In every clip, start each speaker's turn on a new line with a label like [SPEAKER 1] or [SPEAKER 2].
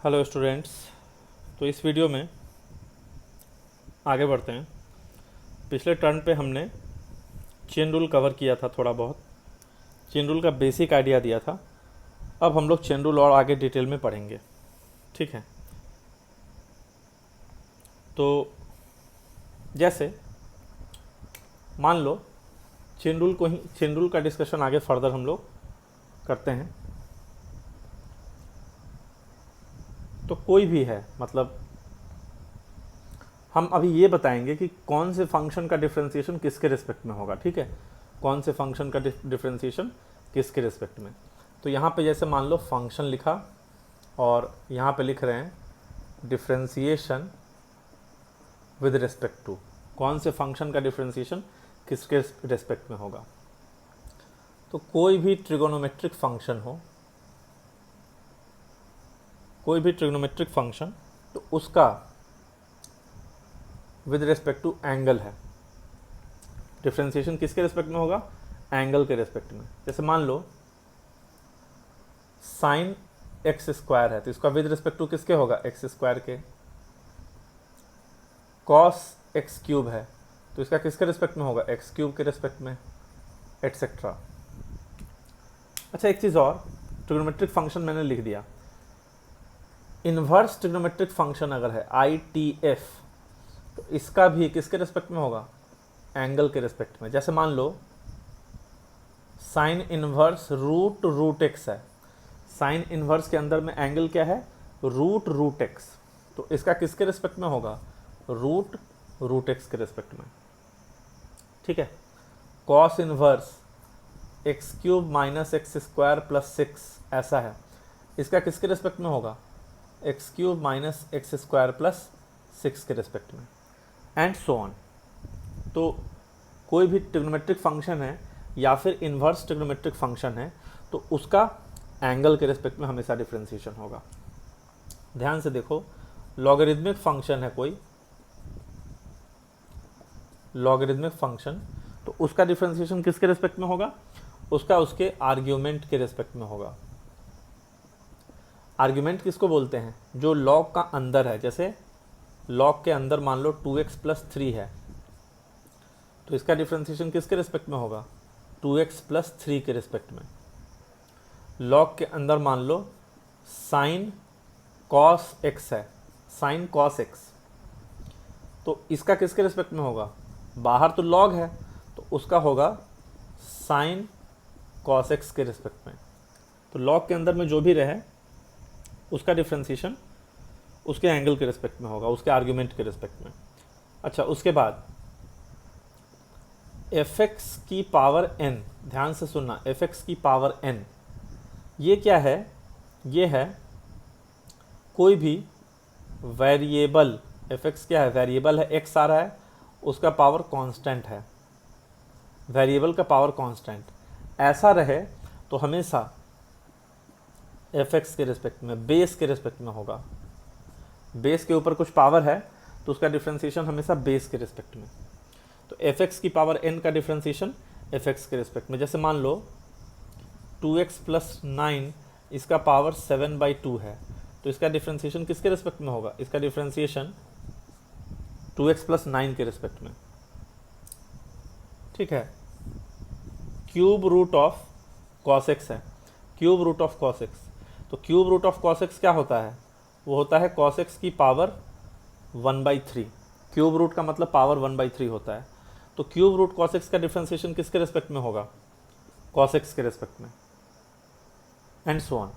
[SPEAKER 1] Hello students. तो इस video में आगे बढ़ते हैं। पिछले टर्न पे हमने चेन रूल कवर किया था, थोड़ा बहुत चेन रूल का बेसिक आइडिया दिया था। अब हम लोग चेन रूल और आगे डिटेल में पढ़ेंगे, ठीक है। तो जैसे मान लो चेन रूल का डिस्कशन आगे फर्दर हम लोग करते हैं। तो कोई भी है, मतलब हम अभी ये बताएंगे कि कौन से फंक्शन का डिफरेंशिएशन किसके रिस्पेक्ट में होगा, ठीक है। कौन से फंक्शन का डिफरेंशिएशन किसके रिस्पेक्ट में। तो यहाँ पे जैसे मान लो फंक्शन लिखा और यहाँ पे लिख रहे हैं डिफरेंशिएशन विद रिस्पेक्ट टू, कौन से फंक्शन का डिफरेंशिएशन किसके रिस्पेक्ट में होगा। तो कोई भी ट्रिगोनोमेट्रिक फंक्शन हो, कोई भी ट्रिगोनोमेट्रिक फंक्शन, तो उसका विद रिस्पेक्ट टू एंगल है, डिफरेंशिएशन किसके रिस्पेक्ट में होगा, एंगल के रिस्पेक्ट में। जैसे मान लो साइन एक्स स्क्वायर है, तो इसका विद रिस्पेक्ट टू किसके होगा, एक्स स्क्वायर के। कॉस एक्स क्यूब है, तो इसका किसके रिस्पेक्ट में होगा, एक्स क्यूब के रिस्पेक्ट में, एटसेट्रा। अच्छा, एक चीज़ और, ट्रिग्नोमेट्रिक फंक्शन मैंने लिख दिया। इन्वर्स ट्रिग्नोमेट्रिक फंक्शन अगर है आई टी एफ, तो इसका भी किसके रिस्पेक्ट में होगा, एंगल के रिस्पेक्ट में। जैसे मान लो साइन इन्वर्स रूट एक्स है, साइन इन्वर्स के अंदर में एंगल क्या है, रूट एक्स, तो इसका किसके रिस्पेक्ट में होगा, रूट एक्स के रिस्पेक्ट में, ठीक है। Cos inverse x cube minus x square plus 6 ऐसा है, इसका किसके रिस्पेक्ट में होगा, x cube minus x square plus 6 के रिस्पेक्ट में, एंड सो ऑन। तो कोई भी ट्रिग्नोमेट्रिक फंक्शन है या फिर इन्वर्स ट्रिग्नोमेट्रिक फंक्शन है, तो उसका एंगल के रिस्पेक्ट में हमेशा डिफरेंशिएशन होगा। ध्यान से देखो, लॉगरिदमिक फंक्शन है कोई, लॉगरिदमिक फंक्शन, तो उसका डिफरेंशिएशन किसके रिस्पेक्ट में होगा, उसका उसके आर्ग्यूमेंट के रिस्पेक्ट में होगा। आर्ग्यूमेंट किसको बोलते हैं, जो लॉग का अंदर है। जैसे लॉग के अंदर मान लो 2x प्लस 3 है, तो इसका डिफरेंशिएशन किसके रिस्पेक्ट में होगा, 2x प्लस 3 के रिस्पेक्ट में। लॉग के अंदर मान लो साइन कॉस एक्स है, साइन कॉस एक्स, तो इसका किसके रिस्पेक्ट में होगा, बाहर तो लॉग है, तो उसका होगा साइन कॉस एक्स के रिस्पेक्ट में। तो लॉग के अंदर में जो भी रहे उसका डिफरेंशिएशन उसके एंगल के रिस्पेक्ट में होगा, उसके आर्ग्यूमेंट के रिस्पेक्ट में। अच्छा, उसके बाद एफ एक्स की पावर n, ध्यान से सुनना, एफ एक्स की पावर n, ये क्या है, ये है कोई भी वेरिएबल। एफ एक्स क्या है, वेरिएबल है, x आ रहा है, उसका पावर कांस्टेंट है, वेरिएबल का पावर कांस्टेंट ऐसा रहे तो हमेशा एफ एक्स के रिस्पेक्ट में, बेस के रिस्पेक्ट में होगा। बेस के ऊपर कुछ पावर है तो उसका डिफरेंशिएशन हमेशा बेस के रिस्पेक्ट में। तो एफ एक्स की पावर n का डिफरेंशिएशन एफ एक्स के रिस्पेक्ट में। जैसे मान लो 2x प्लस 9, इसका पावर 7/2 है, तो इसका डिफरेंशिएशन किसके रिस्पेक्ट में होगा, इसका डिफरेंशिएशन 2x प्लस 9 के रिस्पेक्ट में, ठीक है। Cube root of cos x है, cube root of cos x, तो cube root of cos x क्या होता है, वो होता है कॉस एक्स की पावर 1/3। क्यूब रूट का मतलब पावर 1/3 होता है। तो क्यूब रूट कॉस एक्स का डिफरेंशिएशन किसके रिस्पेक्ट में होगा, कॉस एक्स के रिस्पेक्ट में, एंड सो ऑन,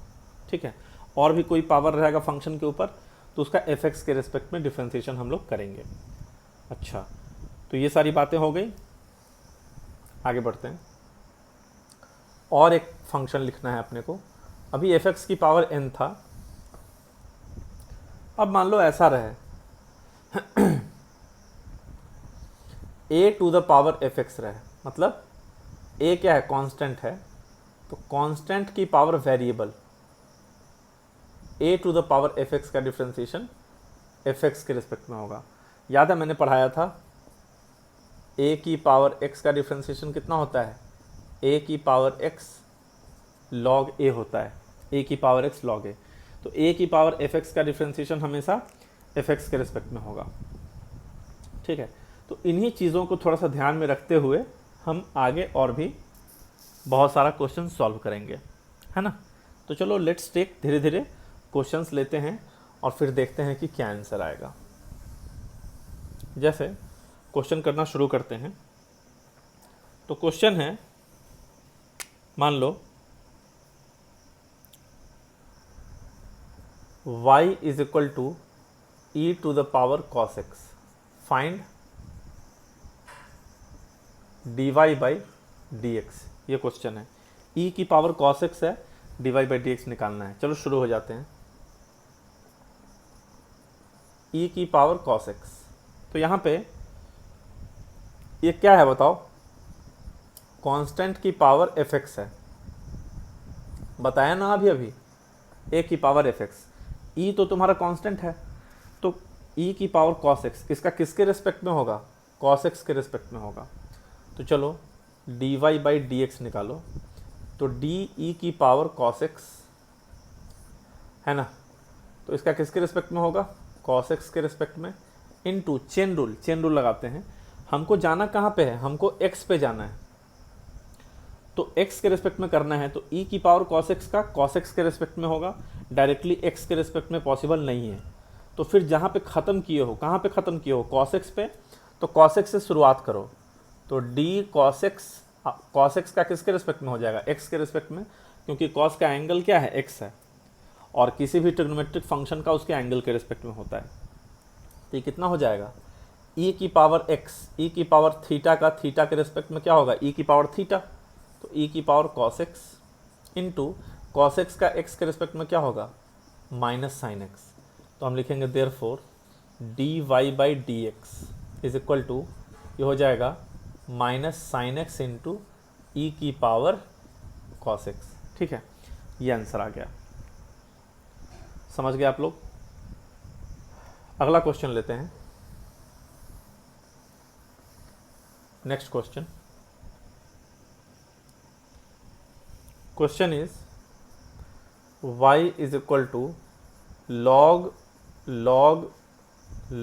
[SPEAKER 1] ठीक है। और भी कोई पावर रहेगा फंक्शन के ऊपर तो उसका एफ एक्स के रिस्पेक्ट में डिफरेंशिएशन हम लोग करेंगे। अच्छा, तो ये सारी बातें हो गई, आगे बढ़ते हैं। और एक फंक्शन लिखना है अपने को। अभी एफ एक्स की पावर n था, अब मान लो ऐसा रहे a to the power F X रहे, मतलब a क्या है, कांस्टेंट है, तो कांस्टेंट की power variable, a to the power F X का डिफरेंशिएशन एफ एक्स के रिस्पेक्ट में होगा। याद है मैंने पढ़ाया था a की पावर x का डिफरेंशिएशन कितना होता है, a की पावर x log a होता है, a की पावर x log a। तो a की पावर fx का डिफ्रेंसिएशन हमेशा fx के रिस्पेक्ट में होगा। ठीक है, तो इन्हीं चीज़ों को थोड़ा सा ध्यान में रखते हुए हम आगे और भी बहुत सारा क्वेश्चन सॉल्व करेंगे, है ना। तो चलो लेट्स टेक, धीरे धीरे क्वेश्चंस लेते हैं और फिर देखते हैं कि क्या आंसर आएगा। जैसे क्वेश्चन करना शुरू करते हैं। तो क्वेश्चन है, मान लो y is equal to e to the power cos x, find dy by dx। ये क्वेश्चन है, e की पावर cos x है, dy बाई dx निकालना है। चलो शुरू हो जाते हैं। e की पावर cos x, तो यहाँ पे ये क्या है बताओ, कांस्टेंट की पावर fx है, बताया ना अभी a की पावर fx, e तो तुम्हारा कांस्टेंट है, तो e की पावर cos x, इसका किसके रिस्पेक्ट में होगा, cos x के रिस्पेक्ट में होगा। तो चलो dy बाई dx निकालो, तो de की पावर cos x है ना, तो इसका किसके रिस्पेक्ट में होगा, cos x के रिस्पेक्ट में, इनटू चेन रूल लगाते हैं। हमको जाना कहाँ पे है, हमको x पे जाना है, तो x के रिस्पेक्ट में करना है, तो e की पावर cos x का cos x के रिस्पेक्ट में होगा, डायरेक्टली x के रिस्पेक्ट में पॉसिबल नहीं है। तो फिर जहाँ पे ख़त्म किए हो, कहाँ पे ख़त्म किए हो, cos x पे, तो cos x से शुरुआत करो, तो d cos x का किसके रिस्पेक्ट में हो जाएगा, x के रिस्पेक्ट में, क्योंकि cos का एंगल क्या है, x है, और किसी भी ट्रिग्नोमेट्रिक फंक्शन का उसके एंगल के रिस्पेक्ट में होता है। तो ये कितना हो जाएगा, e की पावर x, e की पावर थीटा का थीटा के रिस्पेक्ट में क्या होगा, e की पावर थीटा, तो e की power cos x into cos x का x के रिस्पेक्ट में क्या होगा, माइनस साइन x। तो हम लिखेंगे therefore dy by d x is equal to, ये हो जाएगा minus sine x into e की पावर cos x। ठीक है, ये आंसर आ गया, समझ गए आप लोग। अगला क्वेश्चन लेते हैं, next question is y is equal to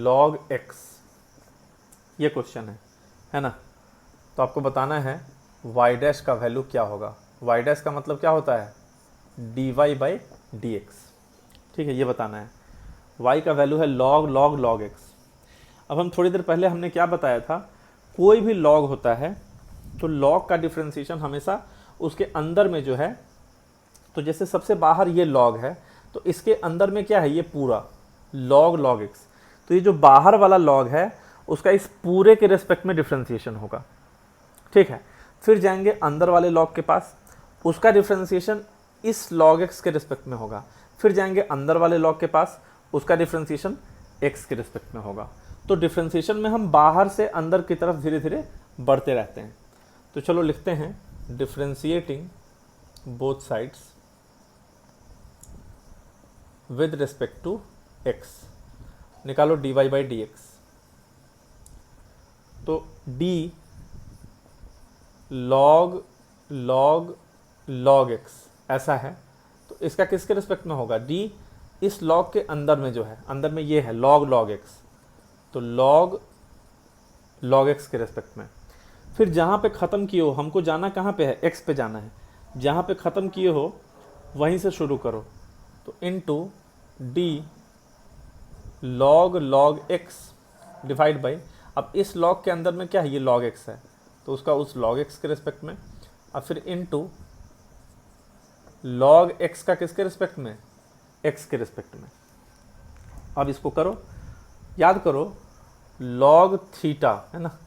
[SPEAKER 1] log x, ये क्वेश्चन है ना। तो आपको बताना है y डैश का वैल्यू क्या होगा, y डैश का मतलब क्या होता है, dy बाई डी एक्स। ठीक है, ये बताना है, y का वैल्यू है log x। अब हम थोड़ी देर पहले हमने क्या बताया था, कोई भी log होता है तो log का डिफ्रेंसिएशन हमेशा उसके अंदर में जो है, तो जैसे सबसे बाहर ये log है, तो इसके अंदर में क्या है, ये पूरा log x, तो ये जो बाहर वाला log है उसका इस पूरे के रिस्पेक्ट में डिफ्रेंसिएशन होगा। ठीक है, फिर जाएंगे अंदर वाले log के पास, उसका डिफ्रेंसिएशन इस log x के रिस्पेक्ट में होगा, फिर जाएंगे अंदर वाले log के पास, उसका डिफ्रेंसिएशन x के रिस्पेक्ट में होगा। तो डिफ्रेंसिएशन में हम बाहर से अंदर की तरफ धीरे धीरे बढ़ते रहते हैं। तो चलो लिखते हैं, differentiating both sides with respect to x, निकालो dy बाई डी एक्स। तो d log x ऐसा है, तो इसका किसके रिस्पेक्ट में होगा, d इस log के अंदर में जो है, अंदर में ये है log x, तो log x के रिस्पेक्ट में। फिर जहाँ पे ख़त्म किए हो, हमको जाना कहाँ पे है, x पे जाना है, जहाँ पे ख़त्म किए हो वहीं से शुरू करो, तो into d log x divide by, अब इस log के अंदर में क्या है, ये log x है, तो उसका उस log x के रिस्पेक्ट में, अब फिर इनटू log x का किसके रिस्पेक्ट में, x के रिस्पेक्ट में। अब इसको करो, याद करो, log थीटा है ना,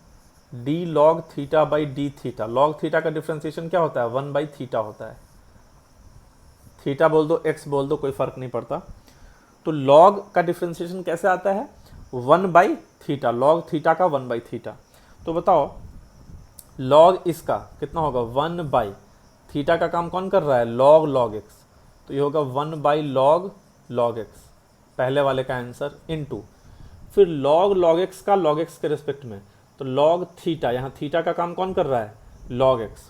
[SPEAKER 1] d log theta by d theta, log theta का डिफ्रेंसिएशन क्या होता है, 1 बाई थीटा होता है, थीटा बोल दो x बोल दो कोई फ़र्क नहीं पड़ता। तो log का डिफ्रेंसिएशन कैसे आता है, 1 बाई थीटा, log थीटा का 1 बाई थीटा। तो बताओ log इसका कितना होगा, 1 बाई थीटा का काम कौन कर रहा है, log x, तो ये होगा 1 बाई log x, पहले वाले का आंसर, इनटू फिर log x का log x के रिस्पेक्ट में, तो log थीटा, यहाँ थीटा का काम कौन कर रहा है, log x,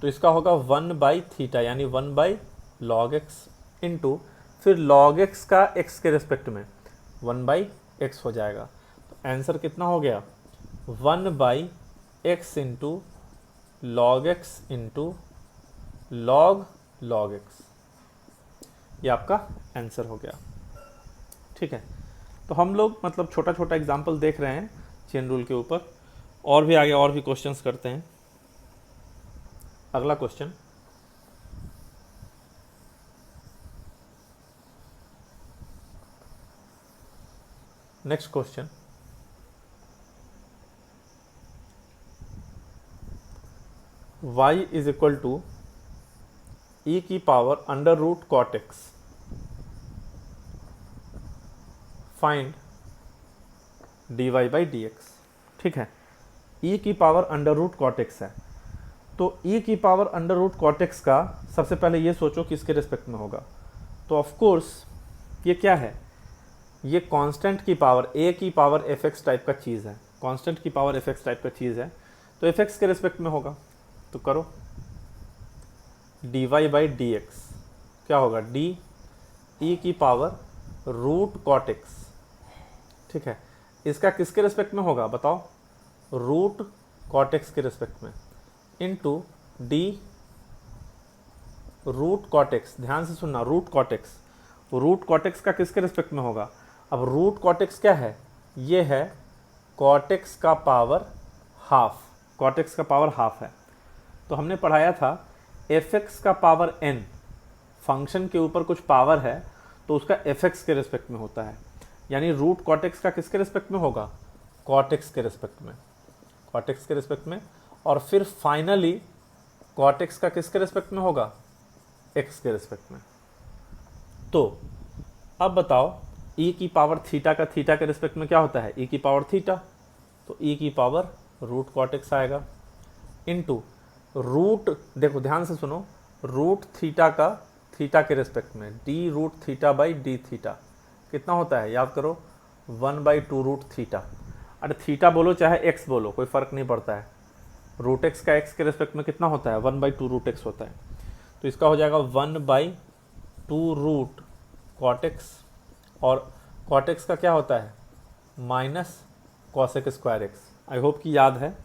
[SPEAKER 1] तो इसका होगा 1 बाई थीटा यानी 1 बाई log x, इनटू फिर log x का x के रिस्पेक्ट में 1/x हो जाएगा। तो आंसर कितना हो गया 1/x into log x into log x, ये आपका आंसर हो गया। ठीक है, तो हम लोग मतलब छोटा छोटा एग्जाम्पल देख रहे हैं चेन रूल के ऊपर, और भी आगे और भी क्वेश्चंस करते हैं। अगला question, next question, y is equal to e की power under root cot x, find dy by d x. ठीक है, e की power under root cot x है, तो e की power under root cot x का सबसे पहले ये सोचो कि इसके रिस्पेक्ट में होगा। तो ऑफ कोर्स ये क्या है, ये कांस्टेंट की पावर a की पावर fx टाइप का चीज़ है, कांस्टेंट की पावर fx टाइप का चीज़ है, तो fx के रिस्पेक्ट में होगा। तो करो dy बाई डी एक्स, क्या होगा d e की पावर रूट कॉट एक्स। ठीक है, इसका किसके रिस्पेक्ट में होगा बताओ, रूट कॉट एक्स के रिस्पेक्ट में, into d root cot x. ध्यान से सुनना, root cot x, root cot x का किसके रिस्पेक्ट में होगा। अब रूट कॉट एक्स क्या है, ये है कॉट एक्स का पावर हाफ, कॉट एक्स का पावर हाफ है। तो हमने पढ़ाया था एफ एक्स का पावर एन, फंक्शन के ऊपर कुछ पावर है तो उसका एफ एक्स के रिस्पेक्ट में होता है, यानी रूट कॉट एक्स का किसके रिस्पेक्ट में होगा, कॉट एक्स के रिस्पेक्ट में, कॉट एक्स के रिस्पेक्ट में। और फिर फाइनली कॉट एक्स का किसके रिस्पेक्ट में होगा, एक्स के रिस्पेक्ट में। तो अब बताओ e की पावर थीटा का थीटा के रिस्पेक्ट में क्या होता है, e की पावर थीटा, तो e की पावर रूट कॉट एक्स आएगा, इनटू रूट, देखो ध्यान से सुनो, रूट थीटा का थीटा के रिस्पेक्ट में d root theta by d theta कितना होता है, याद करो 1/2 रूट थीटा। अरे थीटा बोलो चाहे एक्स बोलो कोई फ़र्क नहीं पड़ता है, रूट एक्स का एक्स के रिस्पेक्ट में कितना होता है 1/2 रूट एक्स होता है। तो इसका हो जाएगा 1/2 रूट कॉट एक्स, और कॉट एक्स का क्या होता है minus cosec square x. I hope कि याद है,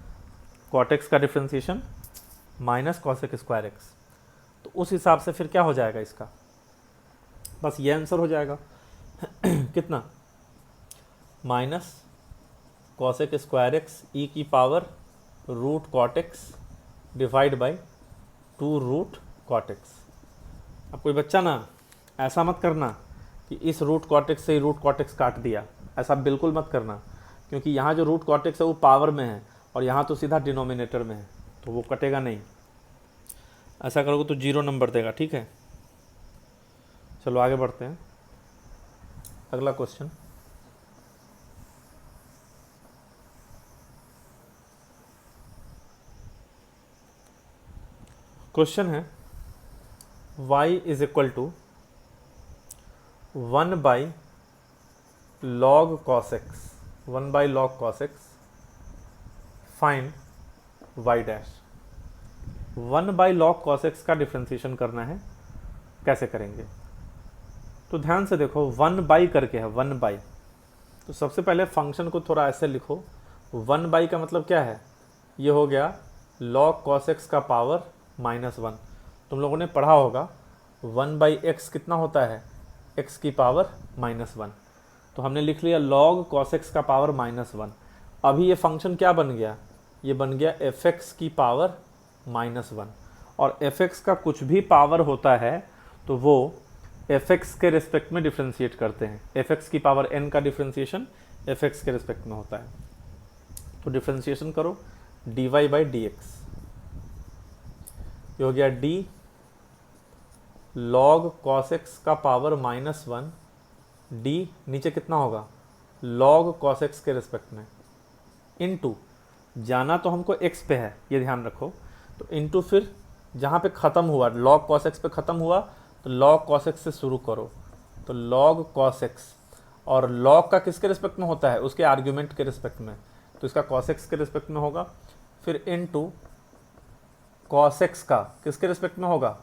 [SPEAKER 1] कॉट एक्स का differentiation minus cosec square x. तो उस हिसाब से फिर क्या हो जाएगा इसका, बस ये आंसर हो जाएगा कितना, minus cosec square x e की power root cot x divide by 2 root cot x. अब कोई बच्चा ना ऐसा मत करना कि इस रूट कॉट एक्स से ही रूट कॉट एक्स काट दिया, ऐसा बिल्कुल मत करना, क्योंकि यहाँ जो रूट कॉट एक्स है वो पावर में है और यहाँ तो सीधा डिनोमिनेटर में है, तो वो कटेगा नहीं। ऐसा करोगे तो 0 नंबर देगा। ठीक है, चलो आगे बढ़ते हैं। अगला क्वेश्चन, क्वेश्चन है y is equal to 1/log cos x, 1/log cos x, find y dash. 1/log cos x का डिफ्रेंसिएशन करना है, कैसे करेंगे, तो ध्यान से देखो 1/, करके है 1/, तो सबसे पहले फंक्शन को थोड़ा ऐसे लिखो, 1/, का मतलब क्या है, ये हो गया log cos x का पावर -1। तुम लोगों ने पढ़ा होगा 1/x कितना होता है, x की पावर -1, तो हमने लिख लिया log cos x का पावर -1। अभी ये फंक्शन क्या बन गया, ये बन गया fx की पावर -1, और fx का कुछ भी पावर होता है तो वो fx के रिस्पेक्ट में डिफ्रेंशिएट करते हैं। fx की पावर n का डिफ्रेंशिएशन fx के रिस्पेक्ट में होता है। तो डिफ्रेंशिएशन करो dy बाई डी एक्स, ये हो गया d log cos x का पावर -1, d नीचे कितना होगा log cos x के रिस्पेक्ट में, इनटू जाना तो हमको x पे है, ये ध्यान रखो, तो इनटू फिर जहाँ पे ख़त्म हुआ log cos x पे ख़त्म हुआ तो log cos x से शुरू करो, तो log cos x, और log का किसके रिस्पेक्ट में होता है, उसके आर्ग्यूमेंट के रिस्पेक्ट में, तो इसका cos x के रिस्पेक्ट में होगा, फिर इनटू cos x का किसके रिस्पेक्ट में होगा,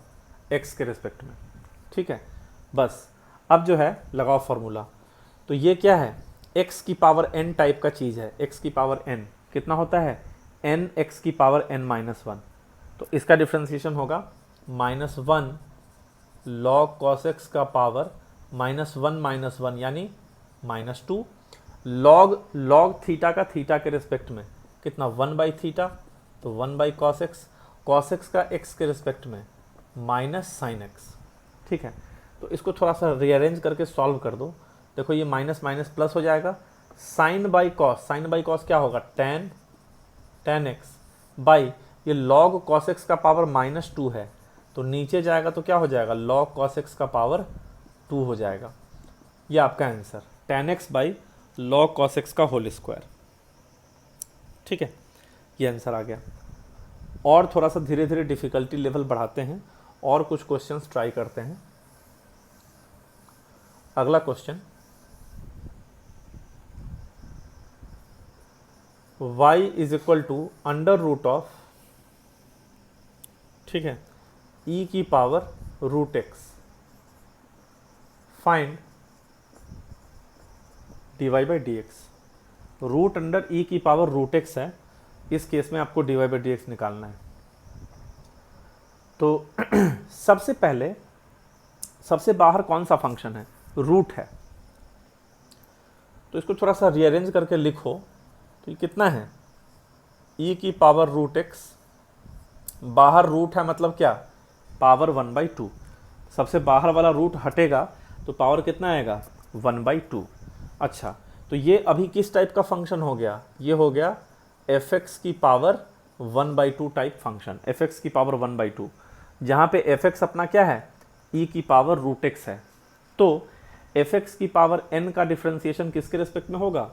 [SPEAKER 1] x के रिस्पेक्ट में। ठीक है, बस अब जो है लगाओ फॉर्मूला। तो ये क्या है, x की पावर n टाइप का चीज़ है। x की पावर n कितना होता है, n x की पावर n माइनस वन। तो इसका डिफ्रेंसिएशन होगा -1 log cos x का पावर -1 यानी -2 log थीटा का थीटा के रिस्पेक्ट में कितना 1/थीटा, तो 1/cos x का x के रिस्पेक्ट में -sin x। ठीक है, तो इसको थोड़ा सा रीअरेंज करके सॉल्व कर दो। देखो ये माइनस माइनस प्लस हो जाएगा, साइन बाई कॉस क्या होगा, tan x बाई ये log cos x का पावर -2 है, तो नीचे जाएगा तो क्या हो जाएगा, log cos x का पावर 2 हो जाएगा। ये आपका answer tan x by log cos x का होल स्क्वायर। ठीक है, ये आंसर आ गया। और थोड़ा सा धीरे धीरे डिफिकल्टी लेवल बढ़ाते हैं और कुछ क्वेश्चंस ट्राई करते हैं। अगला question, y is equal to under root of, ठीक है, e की power root x, find dy by d x. Root under e की पावर रूट x है, इस केस में आपको dy बाई डी एक्स निकालना है। तो सबसे पहले सबसे बाहर कौन सा फंक्शन है, रूट है, तो इसको थोड़ा सा रीअरेंज करके लिखो। तो ये कितना है, e की पावर रूट x, बाहर रूट है मतलब क्या, पावर 1/2। सबसे बाहर वाला रूट हटेगा तो पावर कितना आएगा, 1/2। अच्छा, तो ये अभी किस टाइप का फंक्शन हो गया, ये हो गया fx की पावर 1/2 टाइप फंक्शन, fx की पावर 1/2, जहाँ पे fx अपना क्या है, e की पावर रूट x है। तो fx की पावर n का डिफ्रेंसिएशन किसके रिस्पेक्ट में होगा,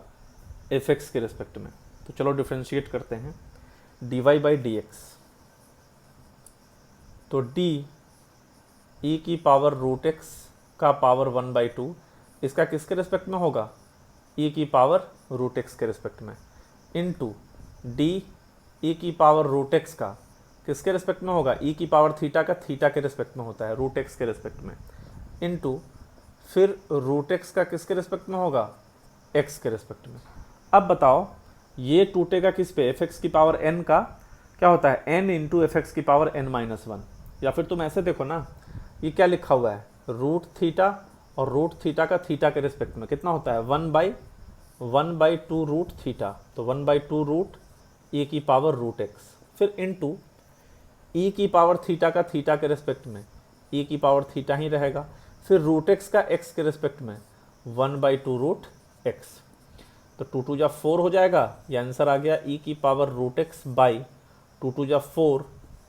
[SPEAKER 1] fx के रिस्पेक्ट में। तो चलो डिफ्रेंशिएट करते हैं, dy बाई डी एक्स। तो d e की पावर रूट x का पावर 1/2, इसका किसके रिस्पेक्ट में होगा, e की पावर रूट x के रिस्पेक्ट में, इनटू d e की पावर रूट x का किसके रिस्पेक्ट में होगा, e की पावर थीटा का थीटा के रिस्पेक्ट में होता है, रूट x के रिस्पेक्ट में, इनटू फिर रूट x का किसके रिस्पेक्ट में होगा, x के रिस्पेक्ट में। अब बताओ ये टूटेगा किस पे, fx की पावर n का क्या होता है, n इंटू एफ की पावर n-1। या फिर तुम ऐसे देखो ना, ये क्या लिखा हुआ है, रूट थीटा और रूट थीटा का थीटा के रिस्पेक्ट में कितना होता है, 1/2 रूट थीटा, तो 1/2 रूट e की पावर रूट x, फिर इनटू e की पावर थीटा का थीटा के रिस्पेक्ट में e की पावर थीटा ही रहेगा, फिर रूट x का x के रिस्पेक्ट में 1/2 रूट x। तो 2 2 जा 4 हो जाएगा, ये आंसर आ गया e की पावर रूट x बाई 2 2 जा 4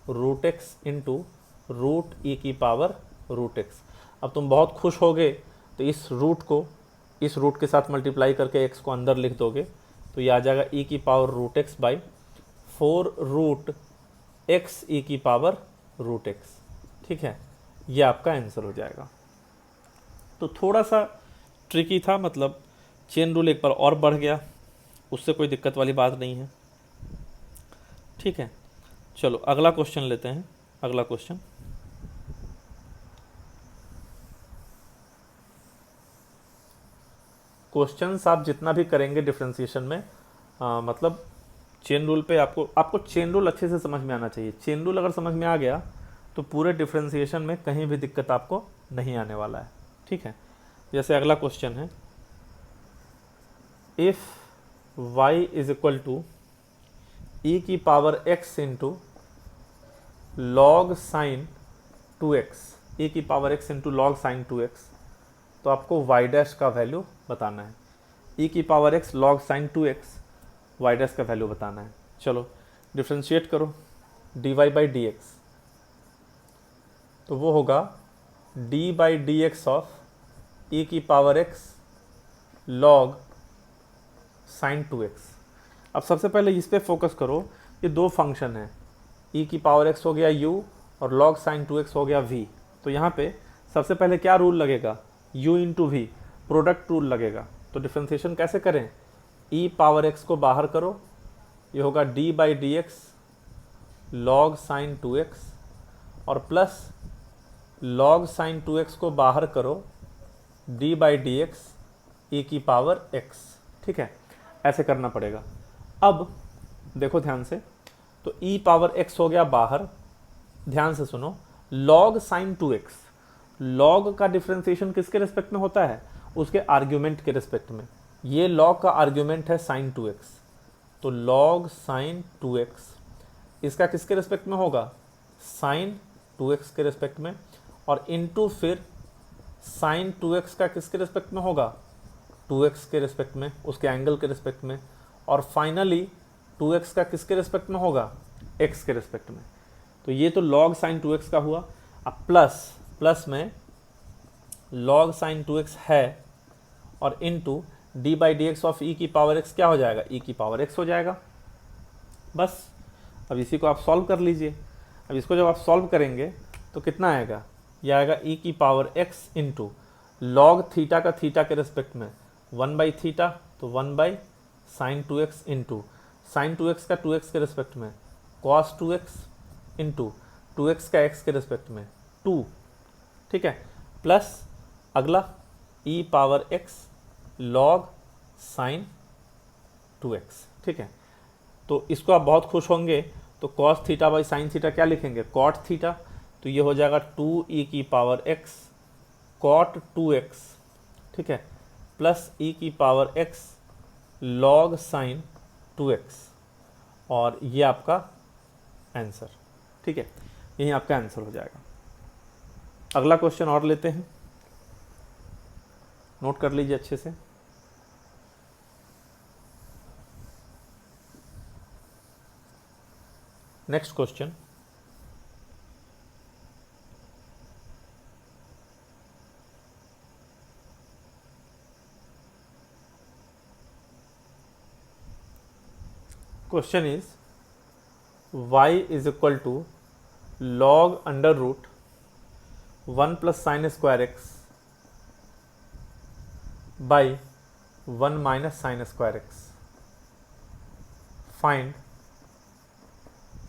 [SPEAKER 1] root x into root e की पावर रूट x। अब तुम बहुत खुश होगे तो इस रूट को इस रूट के साथ मल्टीप्लाई करके x को अंदर लिख दोगे, तो ये आ जाएगा e की power root x by 4 root x e की पावर रूट x। ठीक है, ये आपका आंसर हो जाएगा। तो थोड़ा सा ट्रिकी था, मतलब चेन रूल एक बार और बढ़ गया, उससे कोई दिक्कत वाली बात नहीं है। ठीक है, चलो अगला क्वेश्चन लेते हैं। अगला क्वेश्चन, क्वेश्चंस आप जितना भी करेंगे डिफरेंशिएशन में, मतलब चेन रूल पे आपको चेन रूल अच्छे से समझ में आना चाहिए। चेन रूल अगर समझ में आ गया तो पूरे डिफरेंशिएशन में कहीं भी दिक्कत आपको नहीं आने वाला है। ठीक है, जैसे अगला क्वेश्चन है, if y is equal to e की power x into log sine 2x, e की power x into log sine 2x, तो आपको y डैश का वैल्यू बताना है। e की power x log sine 2x, y dash का वैल्यू बताना है। चलो डिफ्रेंशिएट करो, dy बाई डी एक्स, तो वो होगा d by d x of e की power x log sine 2x। अब सबसे पहले इस पे फोकस करो, ये दो फंक्शन है, e की पावर x हो गया u और log साइन 2x हो गया v। तो यहाँ पे सबसे पहले क्या रूल लगेगा, u into v, product rule लगेगा। तो डिफ्रेंशिएशन कैसे करें, e पावर x को बाहर करो, ये होगा d by d x log sine 2x, और प्लस लॉग साइन 2x को बाहर करो, D by d x e की पावर एक्स। ठीक है, ऐसे करना पड़ेगा। अब देखो ध्यान से, तो ई पावर एक्स हो गया बाहर। ध्यान से सुनो, लॉग साइन 2x, लॉग का डिफ्रेंसिएशन किसके रिस्पेक्ट में होता है? उसके आर्ग्यूमेंट के रिस्पेक्ट में। ये लॉग का आर्ग्यूमेंट है साइन 2x, तो लॉग साइन 2x इसका किसके रिस्पेक्ट में होगा? साइन 2x के रिस्पेक्ट में। और इनटू फिर साइन 2x का किसके रिस्पेक्ट में होगा? 2x के रिस्पेक्ट में, उसके एंगल के रिस्पेक्ट में। और फाइनली 2x का किसके रिस्पेक्ट में होगा? x के रिस्पेक्ट में। तो ये तो log साइन 2x का हुआ। अब प्लस में log साइन 2x है और into d by d x of e की पावर एक्स क्या हो जाएगा? ई की पावर एक्स हो जाएगा। बस अब इसी को आप सॉल्व कर लीजिए। अब इसको जब आप सॉल्व करेंगे तो कितना आएगा? यह आएगा ई की power x into log theta का थीटा के रिस्पेक्ट में 1 बाई थीटा, तो 1 by sine 2x into sine 2x का 2x के रिस्पेक्ट में कॉस 2x इंटू 2x का x के रिस्पेक्ट में 2। ठीक है, प्लस अगला e power x log sine 2x। ठीक है, तो इसको आप बहुत खुश होंगे, तो cos theta by sine theta क्या लिखेंगे? Cot theta. तो ये हो जाएगा 2 ई की पावर x कॉट 2x। ठीक है, प्लस ई की power x log sine 2x। और ये आपका आंसर। ठीक है, यही आपका आंसर हो जाएगा। अगला क्वेश्चन और लेते हैं, नोट कर लीजिए अच्छे से। Next question, question is y is equal to log under root 1 plus sine square x by 1 minus sine square x. Find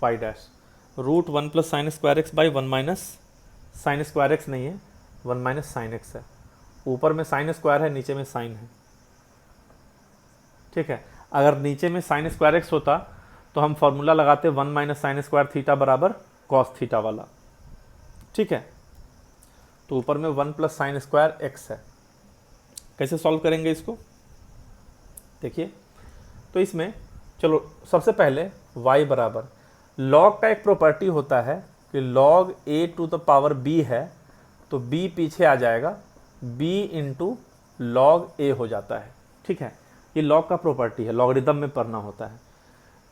[SPEAKER 1] y dash. Root 1 plus sine square x by 1 minus sine square x नहीं है, 1 minus sine x है। ऊपर में sine square है, नीचे में sign है। ठीक है, अगर नीचे में साइन स्क्वायर एक्स होता तो हम फॉर्मूला लगाते 1 माइनस साइन स्क्वायर थीटा बराबर कॉस थीटा वाला। ठीक है, तो ऊपर में 1 प्लस साइन स्क्वायर एक्स है। कैसे सॉल्व करेंगे इसको? देखिए, तो इसमें चलो सबसे पहले y बराबर, लॉग का एक प्रॉपर्टी होता है कि log a to the power b है, तो b पीछे आ जाएगा, b इंटू लॉग a हो जाता है। ठीक है, ये लॉग का प्रॉपर्टी है, लॉगरिदम में पढ़ना होता है।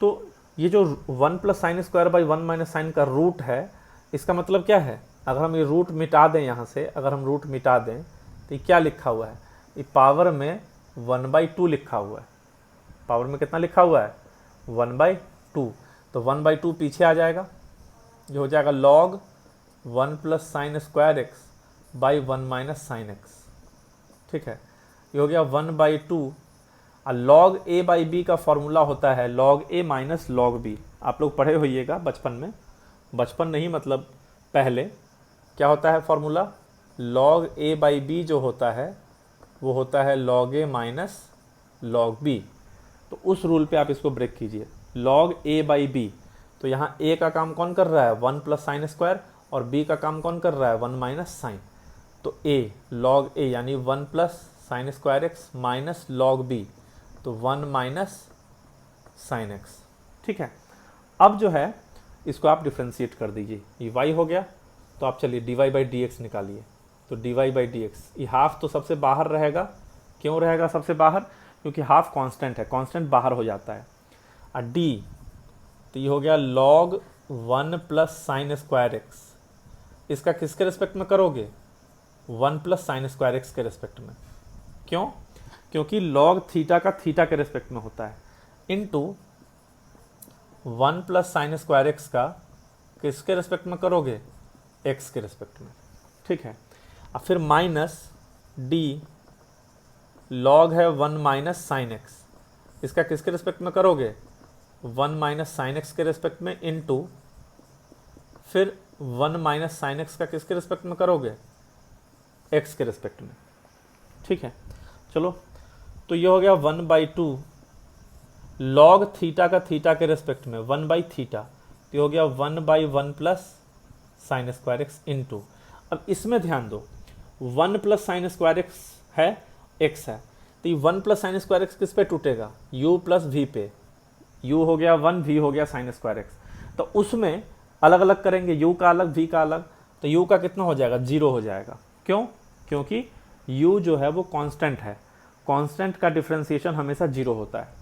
[SPEAKER 1] तो ये जो 1 plus sine square by 1 minus sine का रूट है, इसका मतलब क्या है? अगर हम ये रूट मिटा दें यहाँ से, अगर हम रूट मिटा दें तो ये क्या लिखा हुआ है? ये पावर में 1/2 लिखा हुआ है। पावर में कितना लिखा हुआ है? 1/2। तो 1/2 पीछे आ जाएगा, जो हो जाएगा log 1 plus sine square x by 1 minus sine x. ठीक है, ये हो गया 1/2। लॉग ए बाई बी का फॉर्मूला होता है log a minus log B. आप लोग पढ़े होइएगा बचपन में, बचपन नहीं मतलब पहले, क्या होता है formula? Log a by b जो होता है वो होता है log a minus log b. तो उस रूल पे आप इसको ब्रेक कीजिए, लॉग ए बाई बी। तो यहाँ ए का काम कौन कर रहा है? 1 प्लस साइन स्क्वायर, और बी का काम कौन कर रहा है? 1 माइनस साइन। तो ए लॉग ए यानी 1 plus sine square x minus log b, तो 1 माइनस साइन एक्स। ठीक है, अब जो है इसको आप डिफ्रेंशिएट कर दीजिए। ये y हो गया, तो आप चलिए dy बाई डी एक्स निकालिए। तो dy बाई डी एक्स, ये हाफ तो सबसे बाहर रहेगा। क्यों रहेगा सबसे बाहर? क्योंकि हाफ कांस्टेंट है, कांस्टेंट बाहर हो जाता है। और d, तो ये हो गया log 1 plus sine square x. इसका किसके रिस्पेक्ट में करोगे? 1 प्लस साइन स्क्वायर एक्स के रिस्पेक्ट में। क्यों? क्योंकि लॉग थीटा का थीटा के रिस्पेक्ट में होता है, into 1 plus sine square x का किसके रिस्पेक्ट में करोगे? एक्स के रिस्पेक्ट में। ठीक है, और फिर माइनस डी लॉग है 1 माइनस साइन एक्स, इसका किसके रिस्पेक्ट में करोगे? 1 माइनस साइन एक्स के रिस्पेक्ट में, इनटू फिर 1 माइनस साइन एक्स का किसके रिस्पेक्ट में करोगे? एक्स के रिस्पेक्ट में। ठीक है, चलो तो ये हो गया 1/2 लॉग थीटा का थीटा के रेस्पेक्ट में 1/थीटा, तो ये हो गया 1/1 plus sine square x into, अब इसमें ध्यान दो 1 प्लस साइन स्क्वायर एक्स है, एक्स है, तो ये 1 प्लस साइन स्क्वायर एक्स किस पे टूटेगा, u प्लस वी पे, u हो गया 1, v हो गया साइन स्क्वायर एक्स, तो उसमें अलग अलग करेंगे, u का अलग v का अलग, तो u का कितना हो जाएगा 0 हो जाएगा, क्यों, क्योंकि u जो है वो कांस्टेंट है, कांस्टेंट का डिफरेंशिएशन हमेशा 0 होता है।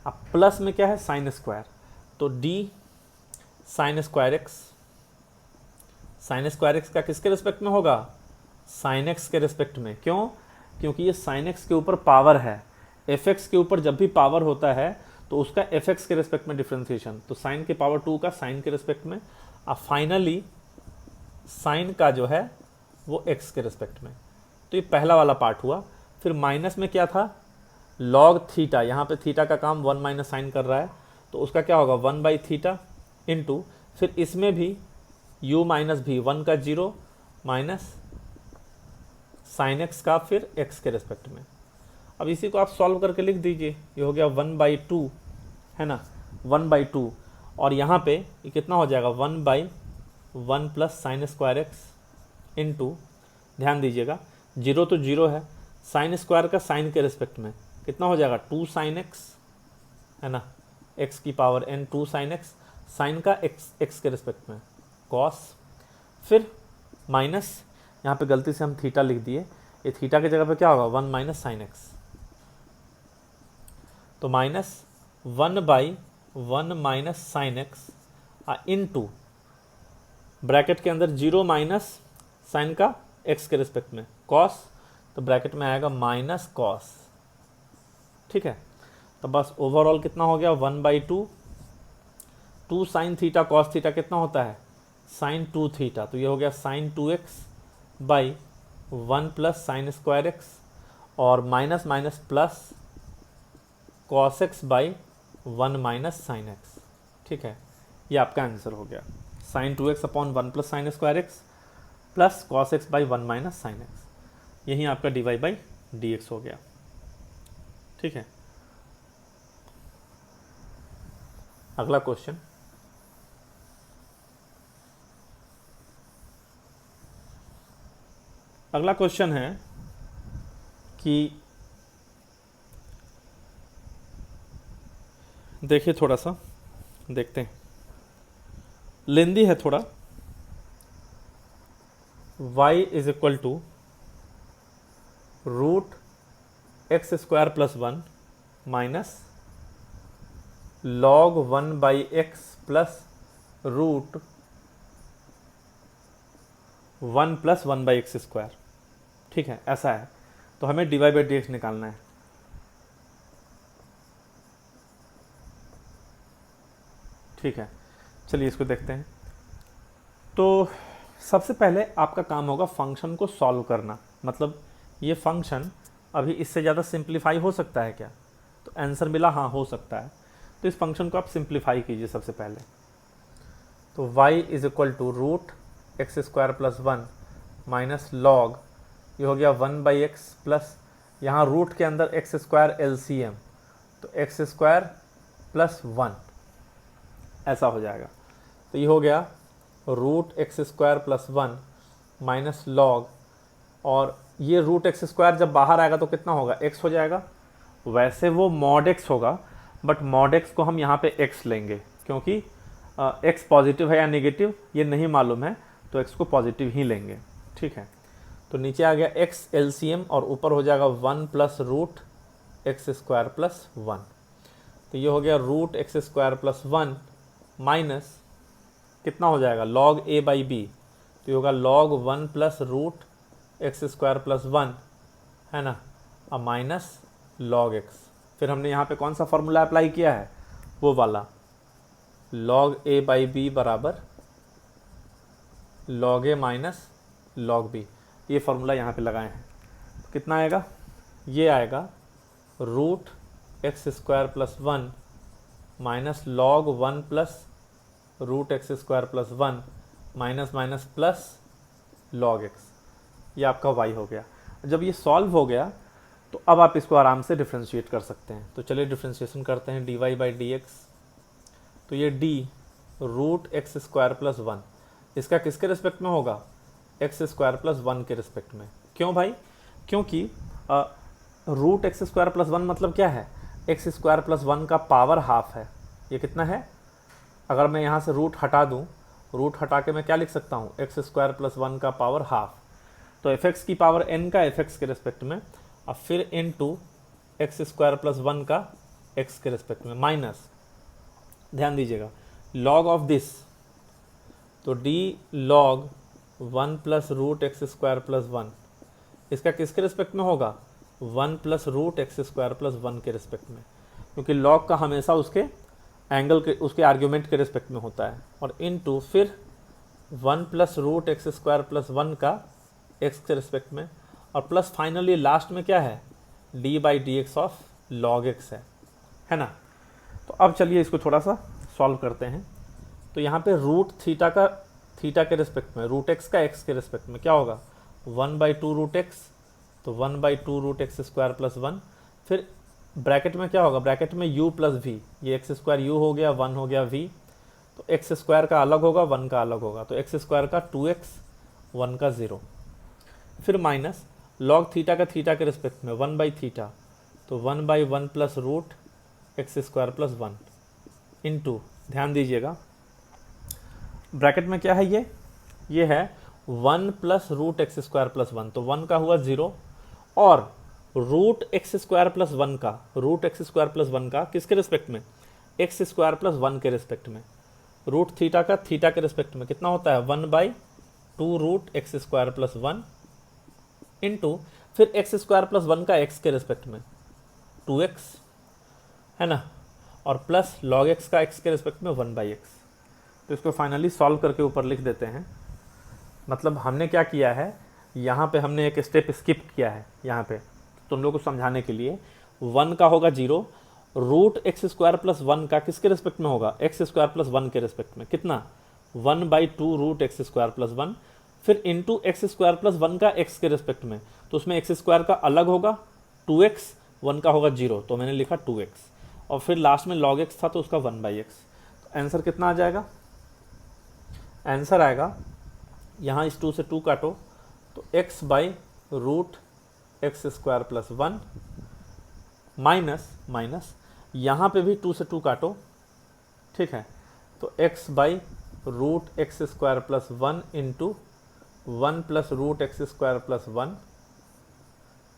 [SPEAKER 1] अब प्लस में क्या है साइन स्क्वायर, तो d sign square x, sign square x का किसके रिस्पेक्ट में होगा, साइन एक्स के रिस्पेक्ट में, क्यों, क्योंकि ये साइन एक्स के ऊपर पावर है, एफ एक्स के ऊपर जब भी पावर होता है तो उसका एफ एक्स के रिस्पेक्ट में डिफरेंशिएशन, तो साइन के पावर 2 का साइन के रिस्पेक्ट में, अब फाइनली साइन का जो है वो एक्स के रिस्पेक्ट में, तो ये पहला वाला पार्ट हुआ। फिर माइनस में क्या था, लॉग थीटा, यहाँ पे थीटा का काम 1 माइनस साइन कर रहा है, तो उसका क्या होगा 1/थीटा इंटू, फिर इसमें भी u माइनस भी 1 का 0 माइनस साइन एक्स का फिर x के रेस्पेक्ट में। अब इसी को आप सॉल्व करके लिख दीजिए, ये हो गया 1/2 है ना, 1/2, और यहाँ पे ये कितना हो जाएगा 1/1 plus sine square x into, ध्यान दीजिएगा 0 तो 0 है, साइन स्क्वायर का साइन के रिस्पेक्ट में कितना हो जाएगा 2 साइन एक्स है ना, x की power n 2 sine x, sine का x के रिस्पेक्ट में कॉस, फिर माइनस, यहाँ पे गलती से हम थीटा लिख दिए, ये थीटा की जगह पे क्या होगा 1 माइनस साइन एक्स, तो minus 1/1 minus sine x into bracket के अंदर 0 माइनस साइन का x के रिस्पेक्ट में कॉस, तो ब्रैकेट में आएगा माइनस कॉस, ठीक है, तो बस ओवरऑल कितना हो गया 1/2, 2 साइन थीटा कॉस थीटा कितना होता है साइन 2 थीटा, तो ये हो गया sine 2x by 1 plus sine square x, और minus minus plus cos x by 1 minus sine x, ठीक है, ये आपका आंसर हो गया sine 2x upon 1 plus sine square x plus cos x by 1 minus sine x, यही आपका dy/dx हो गया, ठीक है। अगला क्वेश्चन, अगला क्वेश्चन है कि देखिए थोड़ा सा देखते हैं, लेंदी है थोड़ा, y is equal to root x square plus 1 minus log 1/x plus root 1 plus 1/x square, ठीक है, ऐसा है, तो हमें dy/dx निकालना है, ठीक है, चलिए इसको देखते हैं। तो सबसे पहले आपका काम होगा फंक्शन को सॉल्व करना, मतलब ये फंक्शन अभी इससे ज़्यादा सिंप्लीफाई हो सकता है क्या, तो आंसर मिला हाँ हो सकता है, तो इस फंक्शन को आप सिंप्लीफाई कीजिए सबसे पहले, तो y is equal to root x square plus 1 minus log, ये हो गया 1/x प्लस, यहाँ रूट के अंदर एक्स स्क्वायर एलसीएम, तो एक्स स्क्वायर प्लस 1 ऐसा हो जाएगा, तो ये हो गया root x square plus 1 minus log, और ये रूट एक्स स्क्वायर जब बाहर आएगा तो कितना होगा x हो जाएगा, वैसे वो मॉड x होगा, बट मॉड x को हम यहाँ पे x लेंगे, क्योंकि x पॉजिटिव है या नेगेटिव ये नहीं मालूम है, तो x को पॉजिटिव ही लेंगे, ठीक है, तो नीचे आ गया x एलसीएम और ऊपर हो जाएगा 1 plus root x square plus 1, तो ये हो गया root x square plus 1 minus कितना हो जाएगा log a/b, तो ये होगा log 1 plus root x square plus 1 है ना, अब माइनस log x, फिर हमने यहाँ पे कौन सा फॉर्मूला अप्लाई किया है, वो वाला log a/b बराबर log a minus log b, ये फॉर्मूला यहाँ पे लगाए हैं, तो कितना आएगा, ये आएगा root x square plus 1 minus log 1 plus root x square plus 1 minus minus plus log x, ये आपका y हो गया। जब ये सॉल्व हो गया अब आप इसको आराम से डिफ्रेंशिएट कर सकते हैं। तो चलिए डिफ्रेंशिएशन करते हैं। dy बाई डी एक्स, तो ये d root x square plus one, इसका किसके रिस्पेक्ट में होगा? एक्स स्क्वायर प्लस वन के रिस्पेक्ट में। क्यों भाई? क्योंकि root x square plus one मतलब क्या है? एक्स स्क्वायर प्लस वन का पावर हाफ है। ये कितना है? अगर मैं यहाँ से रूट हटा दूँ, रूट हटा के मैं क्या लिख सकता हूँ? एक्स स्क्वायर प्लस वन का पावर हाफ। तो एफ एक्स की पावर n का एफ एक्स के रिस्पेक्ट में, अब फिर into x square plus one का x के रिस्पेक्ट में, माइनस, ध्यान दीजिएगा, लॉग ऑफ दिस, तो d log one plus root x square plus one, इसका किसके रिस्पेक्ट में होगा? One plus root x square plus one के रिस्पेक्ट में, क्योंकि लॉग का हमेशा उसके एंगल के, उसके आर्ग्यूमेंट के रिस्पेक्ट में होता है। और इन टू फिर one plus root x square plus one का x के रिस्पेक्ट में, और प्लस फाइनली लास्ट में क्या है? d by d x of log x है ना। तो अब चलिए इसको थोड़ा सा सॉल्व करते हैं। तो यहाँ पे रूट थीटा का थीटा के रिस्पेक्ट में, रूट एक्स का एक्स के रिस्पेक्ट में क्या होगा? One by two root x, तो one by two root x square plus one, फिर ब्रैकेट में क्या होगा? ब्रैकेट में u प्लस वी, ये एक्स स्क्वायर यू हो गया, वन हो गया v, तो एक्स स्क्वायर का अलग होगा, वन का अलग होगा, तो एक्स स्क्वायर का 2x, वन का 0, फिर माइनस लॉग थीटा का थीटा के रिस्पेक्ट में वन बाई थीटा, तो one by one plus root x square plus one, into, ध्यान दीजिएगा ब्रैकेट में क्या है? ये है one plus root x square plus one, तो वन का हुआ 0, और root x square plus one का, root x square plus one का किसके रिस्पेक्ट में? एक्स स्क्वायर प्लस वन के रिस्पेक्ट में। रूट थीटा का थीटा के रिस्पेक्ट में कितना होता है? One by two root x square plus one, into फिर एक्स स्क्वायर प्लस वन का एक्स के रिस्पेक्ट में 2x, है ना, और प्लस लॉग एक्स का एक्स के रिस्पेक्ट में वन बाई एक्स। तो इसको फाइनली सॉल्व करके ऊपर लिख देते हैं। मतलब हमने क्या किया है, यहाँ पे हमने एक स्टेप स्किप किया है यहाँ पे, तुम लोग को समझाने के लिए। वन का होगा 0, root x square plus one का किसके रिस्पेक्ट में होगा? एक्स स्क्वायर प्लस वन के रिस्पेक्ट में, कितना? One by two root x square plus one, फिर into x square plus one का एक्स के रिस्पेक्ट में, तो उसमें एक्स स्क्वायर का अलग होगा 2x, वन का होगा 0, तो मैंने लिखा 2x, और फिर लास्ट में log x था तो उसका 1/x। तो आंसर कितना आ जाएगा? आंसर आएगा, यहाँ इस 2 से 2 काटो तो x by root x square plus one, minus यहाँ पे भी 2 से 2 काटो, ठीक है, तो x by root x square plus one into one plus root x square plus one,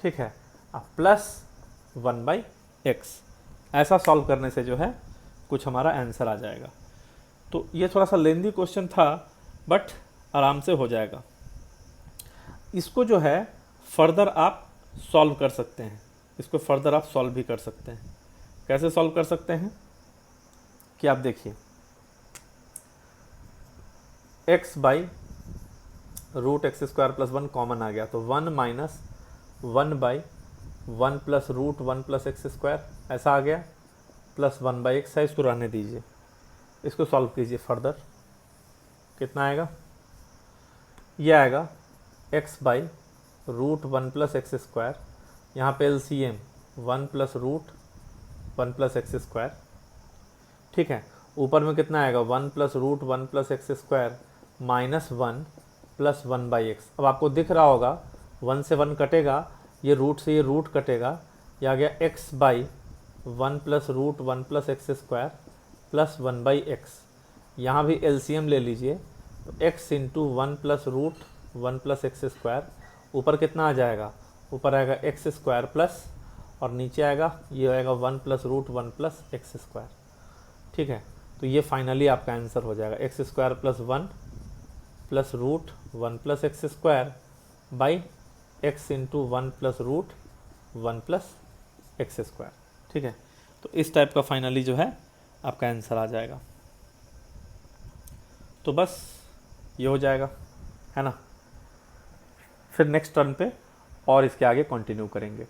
[SPEAKER 1] ठीक है, प्लस 1/x। ऐसा सॉल्व करने से जो है कुछ हमारा आंसर आ जाएगा। तो ये थोड़ा सा लेंदी क्वेश्चन था, बट आराम से हो जाएगा। इसको जो है फर्दर आप सॉल्व कर सकते हैं, इसको फर्दर आप सॉल्व भी कर सकते हैं। कैसे सॉल्व कर सकते हैं कि आप देखिए, x by root x square plus one common आ गया, तो 1 minus 1 by one plus root one plus x square ऐसा आ गया, प्लस 1/x है, इसको रहने दीजिए। इसको सॉल्व कीजिए फर्दर, कितना आएगा? ये आएगा x by root one plus x square, यहाँ पे LCM 1 plus root one plus x square, ठीक है, ऊपर में कितना आएगा? 1 plus root one plus x square minus 1 plus 1/x। अब आपको दिख रहा होगा 1 से 1 कटेगा, ये रूट से ये रूट कटेगा, ये आ गया x by one plus root one plus x square plus 1/x। यहाँ भी LCM ले लीजिए, तो x into one plus root one plus x square, ऊपर कितना आ जाएगा? ऊपर आएगा एक्स स्क्वायर प्लस, और नीचे आएगा, ये आएगा 1 plus root one plus x square, ठीक है। तो ये फाइनली आपका आंसर हो जाएगा x square plus one plus root one plus x square by x into one plus root one plus x square, ठीक है। तो इस टाइप का फाइनली जो है आपका आंसर आ जाएगा। तो बस ये हो जाएगा, है ना। फिर नेक्स्ट टर्न पे और इसके आगे कंटिन्यू करेंगे।